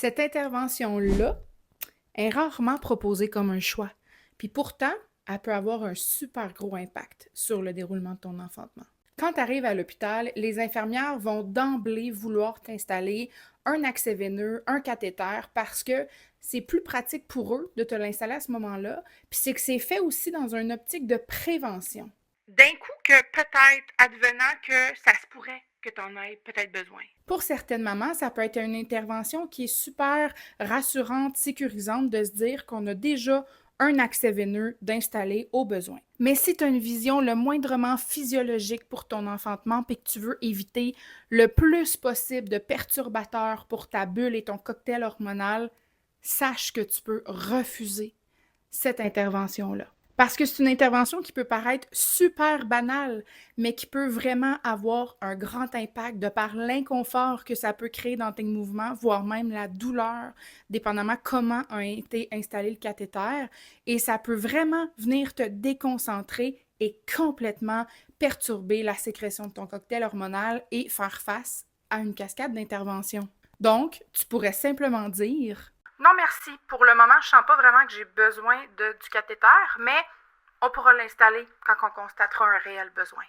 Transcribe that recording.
Cette intervention-là est rarement proposée comme un choix, puis pourtant, elle peut avoir un super gros impact sur le déroulement de ton enfantement. Quand tu arrives à l'hôpital, les infirmières vont d'emblée vouloir t'installer un accès veineux, un cathéter, parce que c'est plus pratique pour eux de te l'installer à ce moment-là, puis c'est que c'est fait aussi dans une optique de prévention. D'un coup que peut-être, advenant que ça se pourrait que tu en aies peut-être besoin. Pour certaines mamans, ça peut être une intervention qui est super rassurante, sécurisante de se dire qu'on a déjà un accès veineux d'installer au besoin. Mais si tu as une vision le moindrement physiologique pour ton enfantement et que tu veux éviter le plus possible de perturbateurs pour ta bulle et ton cocktail hormonal, sache que tu peux refuser cette intervention-là. Parce que c'est une intervention qui peut paraître super banale, mais qui peut vraiment avoir un grand impact de par l'inconfort que ça peut créer dans tes mouvements, voire même la douleur, dépendamment comment a été installé le cathéter. Et ça peut vraiment venir te déconcentrer et complètement perturber la sécrétion de ton cocktail hormonal et faire face à une cascade d'interventions. Donc, tu pourrais simplement dire non, merci. Pour le moment, je sens pas vraiment que j'ai besoin du cathéter, mais on pourra l'installer quand on constatera un réel besoin.